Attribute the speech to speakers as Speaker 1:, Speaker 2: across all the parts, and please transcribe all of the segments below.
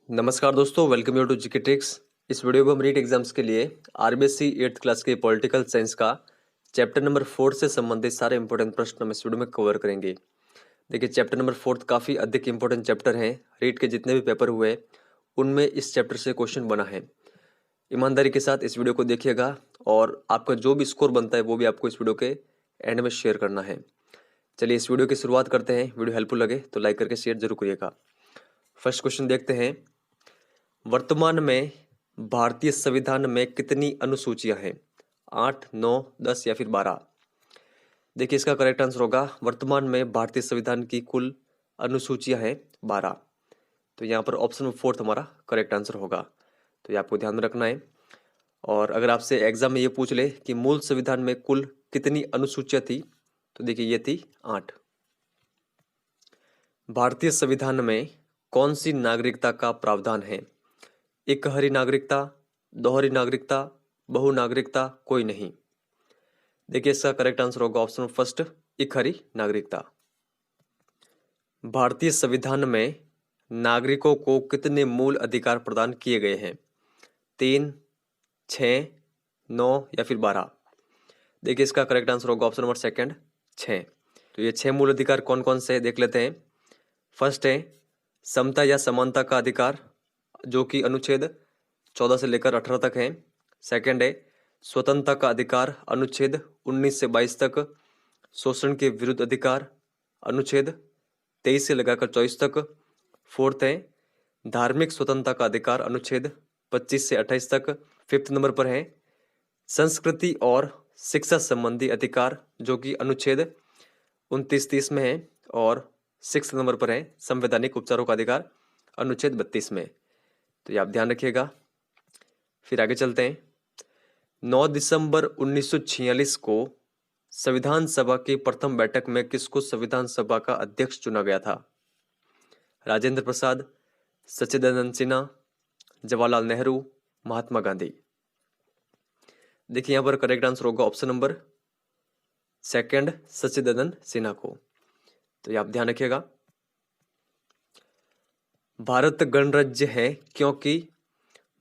Speaker 1: नमस्कार दोस्तों, welcome you to GK tricks. इस वीडियो को हम रीट एग्जाम्स के लिए आरबीएससी 8th क्लास के पॉलिटिकल साइंस का चैप्टर नंबर 4 से संबंधित सारे इंपॉर्टेंट प्रश्न हम इस वीडियो में कवर करेंगे। देखिए, चैप्टर नंबर 4 काफ़ी अधिक इंपॉर्टेंट चैप्टर हैं। रीट के जितने भी पेपर हुए उनमें इस चैप्टर से क्वेश्चन बना है। ईमानदारी के साथ इस वीडियो को देखिएगा और आपका जो भी स्कोर बनता है वो भी आपको इस वीडियो के एंड में शेयर करना है। चलिए इस वीडियो की शुरुआत करते हैं। वीडियो हेल्पफुल लगे तो लाइक करके शेयर जरूर करिएगा। फर्स्ट क्वेश्चन देखते हैं। वर्तमान में भारतीय संविधान में कितनी अनुसूचियां हैं? 8, 9, 10 या फिर 12? देखिए, इसका करेक्ट आंसर होगा वर्तमान में भारतीय संविधान की कुल अनुसूचियां हैं 12। तो यहाँ पर ऑप्शन 4 हमारा करेक्ट आंसर होगा। तो ये आपको ध्यान में रखना है। और अगर आपसे एग्जाम में ये पूछ ले कि मूल संविधान में कुल कितनी अनुसूचियां थी, तो देखिए ये थी 8। भारतीय संविधान में कौन सी नागरिकता का प्रावधान है? एकहरी नागरिकता, दोहरी नागरिकता, बहु नागरिकता, कोई नहीं। देखिए, इसका करेक्ट आंसर होगा ऑप्शन फर्स्ट, एकहरी नागरिकता। भारतीय संविधान में नागरिकों को कितने मूल अधिकार प्रदान किए गए हैं? 3, 6, 9 या फिर 12? देखिए, इसका करेक्ट आंसर होगा ऑप्शन नंबर सेकंड, 6। तो ये 6 मूल अधिकार कौन कौन से देख लेते हैं। फर्स्ट है समता या समानता का अधिकार, जो कि अनुच्छेद 14 से लेकर 18 तक है। सेकंड है स्वतंत्रता का अधिकार, अनुच्छेद 19 से 22 तक। शोषण के विरुद्ध अधिकार, अनुच्छेद 23 से लेकर 24 तक। फोर्थ है धार्मिक स्वतंत्रता का अधिकार, अनुच्छेद 25 से 28 तक। फिफ्थ नंबर पर है संस्कृति और शिक्षा संबंधी अधिकार, जो कि अनुच्छेद 29-30 में है। और सिक्स नंबर पर है संवैधानिक उपचारों का अधिकार, अनुच्छेद 32 में। तो ये आप ध्यान रखिएगा। फिर आगे चलते हैं। 9 दिसंबर 1946 को संविधान सभा की प्रथम बैठक में किसको संविधान सभा का अध्यक्ष चुना गया था? राजेंद्र प्रसाद, सच्चिदानंद सिन्हा, जवाहरलाल नेहरू, महात्मा गांधी? देखिए, यहां पर करेक्ट आंसर होगा ऑप्शन नंबर सेकंड, सच्चिदानंद सिन्हा को। तो ये आप ध्यान रखिएगा। भारत गणराज्य है क्योंकि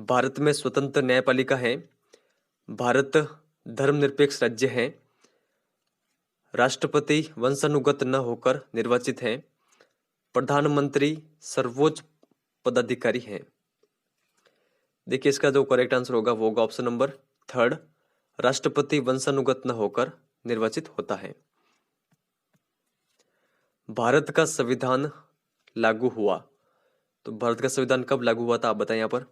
Speaker 1: भारत में स्वतंत्र न्यायपालिका है, भारत धर्मनिरपेक्ष राज्य है, राष्ट्रपति वंशानुगत न होकर निर्वाचित है, प्रधानमंत्री सर्वोच्च पदाधिकारी हैं। देखिए, इसका जो करेक्ट आंसर होगा वो होगा ऑप्शन नंबर थर्ड, राष्ट्रपति वंशानुगत न होकर निर्वाचित होता है। भारत का संविधान लागू हुआ, तो भारत का संविधान कब लागू हुआ था आप बताएं यहाँ पर।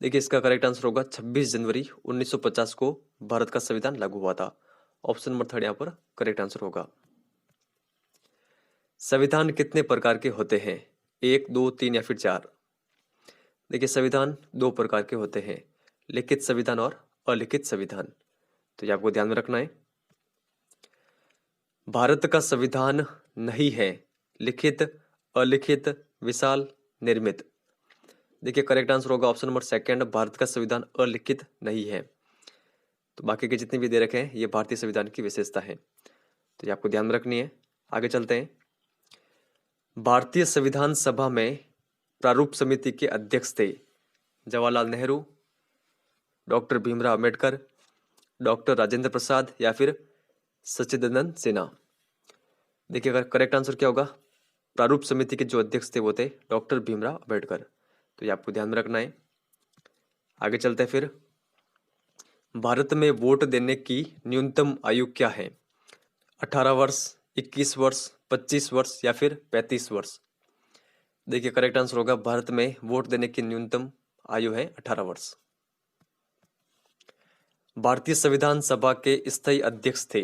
Speaker 1: देखिए, इसका करेक्ट आंसर होगा 26 जनवरी 1950 को भारत का संविधान लागू हुआ था। ऑप्शन नंबर थर्ड यहाँ पर करेक्ट आंसर होगा। संविधान कितने प्रकार के होते हैं? 1, 2, 3 या फिर 4? देखिए, संविधान 2 प्रकार के होते हैं, लिखित संविधान और अलिखित संविधान। तो ये आपको ध्यान में रखना है। भारत का संविधान नहीं है लिखित, अलिखित, विशाल, निर्मित? देखिए, करेक्ट आंसर होगा ऑप्शन नंबर सेकंड, भारत का संविधान अलिखित नहीं है। तो बाकी के जितने भी दे रखे हैं ये भारतीय संविधान की विशेषता है। तो ये आपको ध्यान में रखनी है। आगे चलते हैं। भारतीय संविधान सभा में प्रारूप समिति के अध्यक्ष थे जवाहरलाल नेहरू, डॉक्टर भीमराव अंबेडकर, डॉक्टर राजेंद्र प्रसाद या फिर सच्चिदानंद सिन्हा? देखिए, अगर करेक्ट आंसर क्या होगा, प्रारूप समिति के जो अध्यक्ष थे वो थे डॉक्टर भीमराव अंबेडकर। तो ये आपको ध्यान में रखना है। आगे चलते हैं। फिर भारत में वोट देने की न्यूनतम आयु क्या है? 18 वर्ष, 21 वर्ष, 25 वर्ष या फिर 35 वर्ष? देखिए, करेक्ट आंसर होगा भारत में वोट देने की न्यूनतम आयु है 18 वर्ष। भारतीय संविधान सभा के स्थायी अध्यक्ष थे,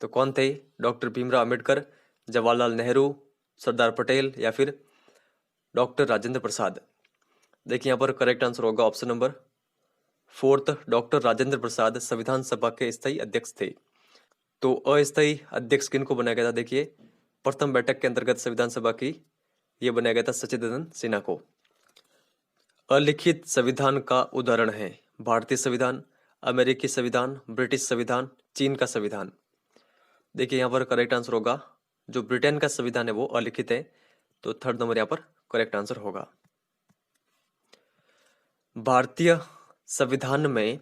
Speaker 1: तो कौन थे? डॉक्टर भीमराव अंबेडकर, जवाहरलाल नेहरू, सरदार पटेल या फिर डॉक्टर राजेंद्र प्रसाद? देखिए, यहाँ पर करेक्ट आंसर होगा option number fourth, doctor Rajendra Prasad संविधान सभा के स्थायी अध्यक्ष थे। तो अस्थायी अध्यक्ष किनको बनाया गया था? देखिए, प्रथम बैठक के अंतर्गत संविधान सभा की ये बनाया गया था सच्चिदानंद सिन्हा को। अलिखित संविधान का उदाहरण है भारतीय संविधान, अमेरिकी संविधान, ब्रिटिश संविधान, चीन का संविधान? देखिए, यहाँ पर करेक्ट आंसर होगा जो ब्रिटेन का संविधान है वो अलिखित है। तो थर्ड नंबर यहाँ पर करेक्ट आंसर होगा। भारतीय संविधान में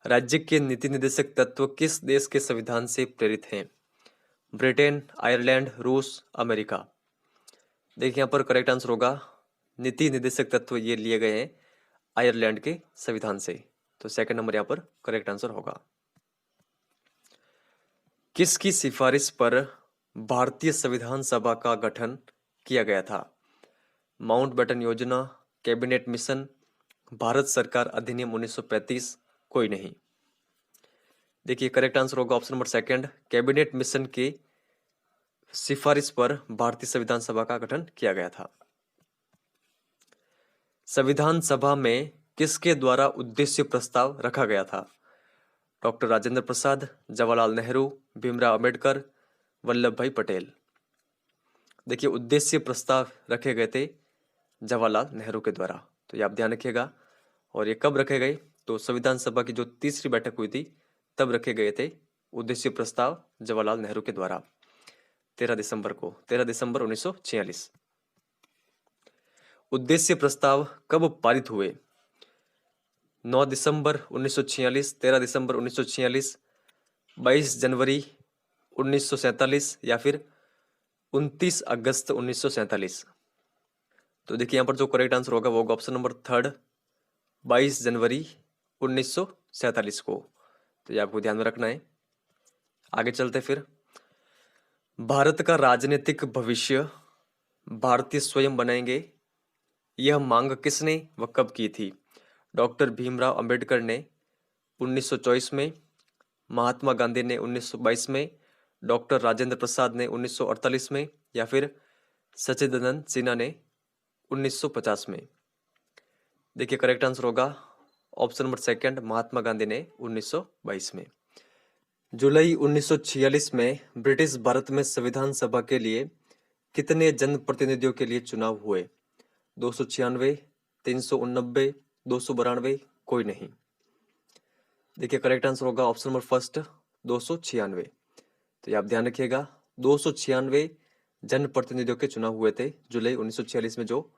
Speaker 1: राज्य के नीति निर्देशक तत्व किस देश के संविधान से प्रेरित हैं? ब्रिटेन, आयरलैंड, रूस, अमेरिका। देखिए यहाँ पर करेक्ट आंसर होगा नीति निर्देशक तत्व ये लिए गए हैं आयरलैंड के संविधान से। तो सेकंड नंबर यहाँ पर करेक्ट आंसर होगा। किसकी सिफारिश पर भारतीय संविधान सभा का गठन किया गया था? माउंटबेटन योजना, कैबिनेट मिशन, भारत सरकार अधिनियम 1935, कोई नहीं। देखिए करेक्ट आंसर होगा option number second, cabinet mission की सिफारिश पर भारतीय संविधान सभा का गठन किया गया था। संविधान सभा में किसके द्वारा उद्देश्य प्रस्ताव रखा गया था? डॉक्टर राजेंद्र प्रसाद, जवाहरलाल नेहरू, भीमराव अंबेडकर, वल्लभ भाई पटेल। देखिए उद्देश्य प्रस्ताव रखे गए थे जवाहरलाल नेहरू के द्वारा, तो ये आप ध्यान रखिएगा। और ये कब रखे गए? तो संविधान सभा की जो तीसरी बैठक हुई थी तब रखे गए थे उद्देश्य प्रस्ताव जवाहरलाल नेहरू के द्वारा 13 दिसंबर 1946। उद्देश्य प्रस्ताव कब पारित हुए? 9 दिसंबर 1946, 13 दिसंबर 1946, 22 जनवरी 1947 या फिर 29 अगस्त 1947। तो देखिए यहाँ पर जो करेक्ट आंसर होगा वो होगा ऑप्शन नंबर थर्ड, 22 जनवरी 1947 को। तो ये आपको ध्यान में रखना है। आगे चलते फिर। भारत का राजनीतिक भविष्य भारतीय स्वयं बनाएंगे, यह मांग किसने व कब की थी? डॉक्टर भीमराव अंबेडकर ने 1924 में, महात्मा गांधी ने 1922 में, डॉक्टर राजेंद्र प्रसाद ने 1948 में या फिर सचिदानंद सिन्हा ने 1950 में। देखिए करेक्ट आंसर होगा option number second, Mahatma Gandhi ने 1922 में। जुलाई 1946 में ब्रिटिश भारत में संविधान सभा के लिए कितने जनप्रतिनिधियों के लिए चुनाव हुए? 296, 389, 292, कोई नहीं। देखिए करेक्ट आंसर होगा ऑप्शन नंबर फर्स्ट, 296। तो ये आप ध्यान रखिएगा, 296 जनप्रतिनिधियों के चुनाव हुए थे जुलाई 1946 में, जो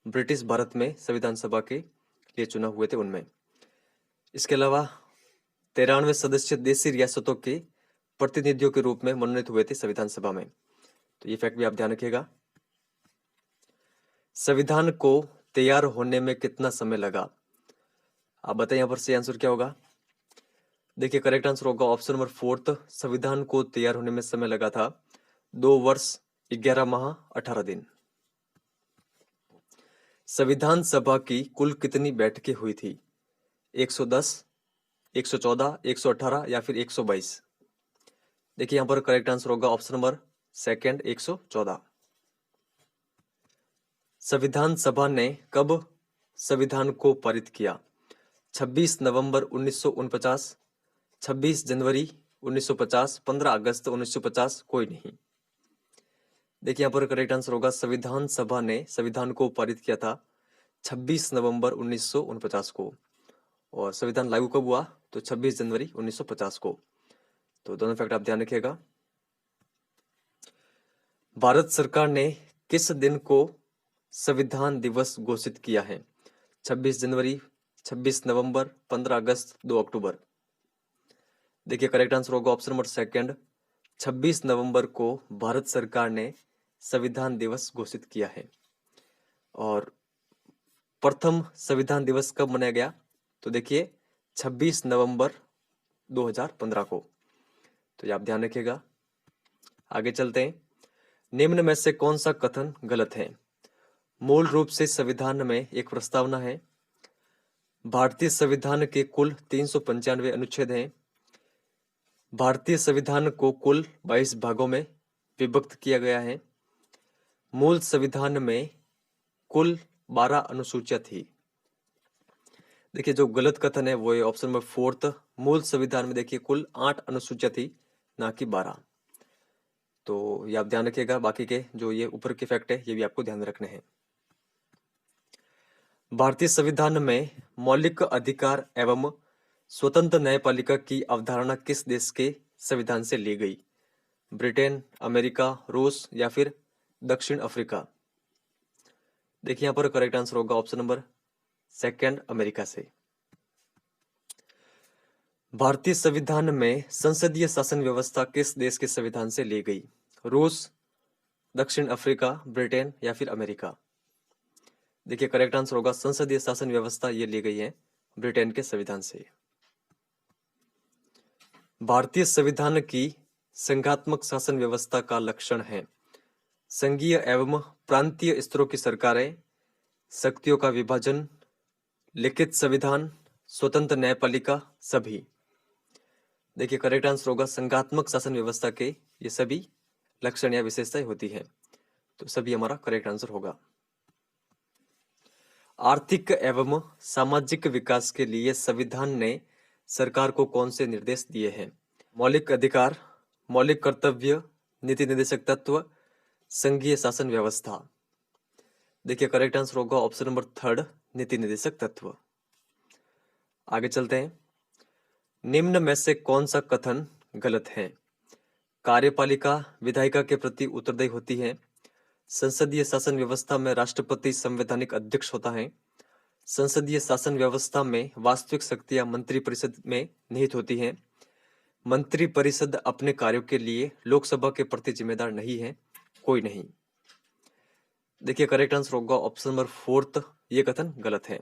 Speaker 1: ब्रिटिश भारत में संविधान सभा के लिए चुनाव हुए थे उनमें। इसके अलावा 93 सदस्य देशी रियासतों के प्रतिनिधियों के रूप में मनोनीत हुए थे संविधान सभा में। तो ये फैक्ट भी आप ध्यान रखिएगा। संविधान को तैयार होने में कितना समय लगा? आप बताइए यहाँ पर सही आंसर क्या होगा? देखिए करेक्ट आंसर होगा ऑप्शन नंबर फोर्थ, संविधान को तैयार होने में समय लगा था 2 वर्ष 11 माह 18 दिन। संविधान सभा की कुल कितनी बैठकें हुई थी? 110, 114, 118 या फिर 122? देखिए यहाँ पर करेक्ट आंसर होगा ऑप्शन नंबर सेकंड, 114। संविधान सभा ने कब संविधान को पारित किया? 26 नवंबर 1949, 26 जनवरी 1950, 15 अगस्त 1950, कोई नहीं। देखिए यहाँ पर करेक्ट आंसर होगा संविधान सभा ने संविधान को पारित किया था 26 नवंबर 1949 को, और संविधान लागू कब हुआ? तो 26 जनवरी 1950 को। तो दोनों फैक्ट आप ध्यान रखिएगा। भारत सरकार ने किस दिन को संविधान दिवस घोषित किया है? 26 जनवरी, 26 नवंबर, 15 अगस्त, 2 अक्टूबर? देखिए करेक्ट आंसर होगा ऑप्शन नंबर सेकंड, 26 नवंबर को भारत सरकार ने संविधान दिवस घोषित किया है। और प्रथम संविधान दिवस कब मनाया गया? तो देखिए 26 नवंबर 2015 को। तो ये आप ध्यान रखिएगा। आगे चलते हैं। निम्न में से कौन सा कथन गलत है? मूल रूप से संविधान में एक प्रस्तावना है, भारतीय संविधान के कुल 395 अनुच्छेद हैं, भारतीय संविधान को कुल 22 भागों में विभक्त किया गया है, मूल संविधान में कुल 12 अनुसूचियां थी। देखिए जो गलत कथन है वो है ऑप्शन नंबर फोर्थ, मूल संविधान में देखिए कुल 8 अनुसूचियां थी, ना कि 12। तो ये आप ध्यान रखिएगा। बाकी के जो ये ऊपर के फैक्ट है ये भी आपको ध्यान में रखने हैं। भारतीय संविधान में मौलिक अधिकार एवं स्वतंत्र न्यायपालिका की अवधारणा किस देश के संविधान से ली गई? ब्रिटेन, अमेरिका, रूस या फिर दक्षिण अफ्रीका? देखिए यहाँ पर करेक्ट आंसर होगा ऑप्शन नंबर सेकंड अमेरिका से। भारतीय संविधान में संसदीय शासन व्यवस्था किस देश के संविधान से ली गई? रूस, दक्षिण अफ्रीका, ब्रिटेन या फिर अमेरिका? देखिए करेक्ट आंसर होगा संसदीय शासन व्यवस्था ये ली गई है ब्रिटेन के संविधान से। भारतीय संविधान की संघात्मक शासन व्यवस्था का लक्षण है संघीय एवं प्रांतीय स्तरों की सरकारें, शक्तियों का विभाजन, लिखित संविधान, स्वतंत्र न्यायपालिका, सभी। देखिए करेक्ट आंसर होगा संघात्मक शासन व्यवस्था के ये सभी लक्षण या विशेषताएं होती है, तो सभी हमारा करेक्ट आंसर होगा। आर्थिक एवं सामाजिक विकास के लिए संविधान ने सरकार को कौन से निर्देश दिए हैं? मौलिक अधिकार, मौलिक कर्तव्य, नीति निर्देशक तत्व, संघीय शासन व्यवस्था। देखिए करेक्ट आंसर होगा ऑप्शन नंबर थर्ड, नीति निर्देशक तत्व। आगे चलते हैं। निम्न में से कौन सा कथन गलत है? कार्यपालिका विधायिका के प्रति उत्तरदायी होती है, संसदीय शासन व्यवस्था में राष्ट्रपति संवैधानिक अध्यक्ष होता है, संसदीय शासन व्यवस्था में वास्तविक शक्तियां मंत्री परिषद में निहित होती हैं, मंत्री परिषद अपने कार्यों के लिए लोकसभा के प्रति जिम्मेदार नहीं है, कोई नहीं। देखिए करेक्ट आंसर होगा ऑप्शन नंबर फोर्थ, ये कथन गलत है।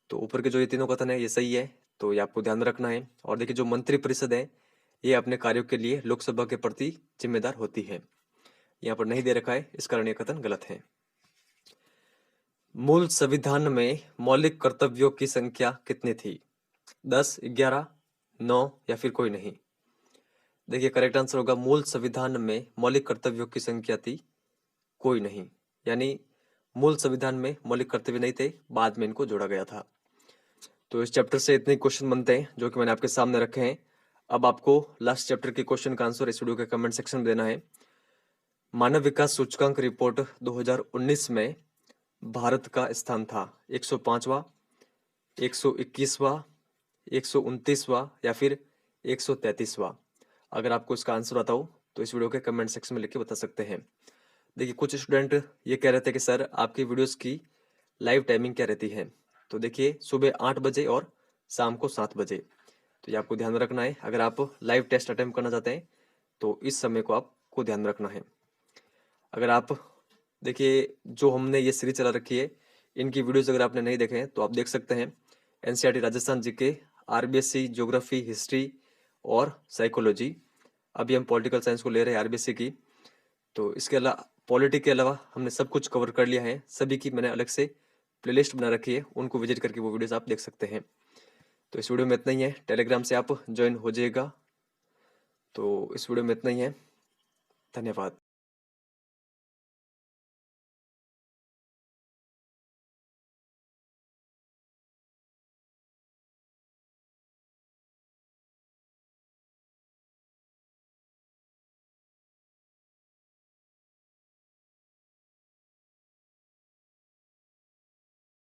Speaker 1: तो ऊपर के जो ये तीनों कथन है ये सही है, तो ये आपको ध्यान में रखना है। और देखिए जो मंत्री परिषद है ये अपने कार्यों के लिए लोकसभा के प्रति जिम्मेदार होती है, यहाँ पर नहीं दे रखा है, इस कारण ये कथन गलत है। मूल संविधान में मौलिक कर्तव्यों की संख्या कितनी थी? 10, 11, 9 या फिर कोई नहीं? देखिए करेक्ट आंसर होगा मूल संविधान में मौलिक कर्तव्यों की संख्या थी कोई नहीं, यानी मूल संविधान में मौलिक कर्तव्य नहीं थे, बाद में इनको जोड़ा गया था। तो इस चैप्टर से इतने क्वेश्चन बनते हैं जो कि मैंने आपके सामने रखे हैं। अब आपको लास्ट चैप्टर के क्वेश्चन का आंसर इस वीडियो के कमेंट सेक्शन में देना है। मानव विकास सूचकांक रिपोर्ट 2019 में भारत का स्थान था 105वां, 121वां, 129वां या फिर 133वां? अगर आपको इसका आंसर आता हो तो इस वीडियो के कमेंट सेक्शन में लिख के बता सकते हैं। देखिए कुछ स्टूडेंट ये कह रहे थे कि सर आपकी वीडियोस की लाइव टाइमिंग क्या रहती है? तो देखिए सुबह 8 बजे और शाम को 7 बजे, तो ये आपको ध्यान में रखना है। अगर आप लाइव टेस्ट अटेम्प्ट करना चाहते हैं तो इस समय को आपको ध्यान में रखना है। अगर आप देखिए जो हमने ये सीरीज चला रखी है इनकी वीडियोस अगर आपने नहीं देखे हैं तो आप देख सकते हैं। NCERT Rajasthan GK, RBSC geography, history और साइकोलॉजी। अभी हम पॉलिटिकल साइंस को ले रहे हैं आरबीएससी की, तो इसके अलावा पॉलिटी के अलावा हमने सब कुछ कवर कर लिया है। सभी की मैंने अलग से प्लेलिस्ट बना रखी है, उनको विजिट करके वो वीडियोस आप देख सकते हैं। तो इस वीडियो में इतना ही है। टेलीग्राम से आप ज्वाइन हो जाइएगा। तो इस वीडियो में इतना ही है। धन्यवाद।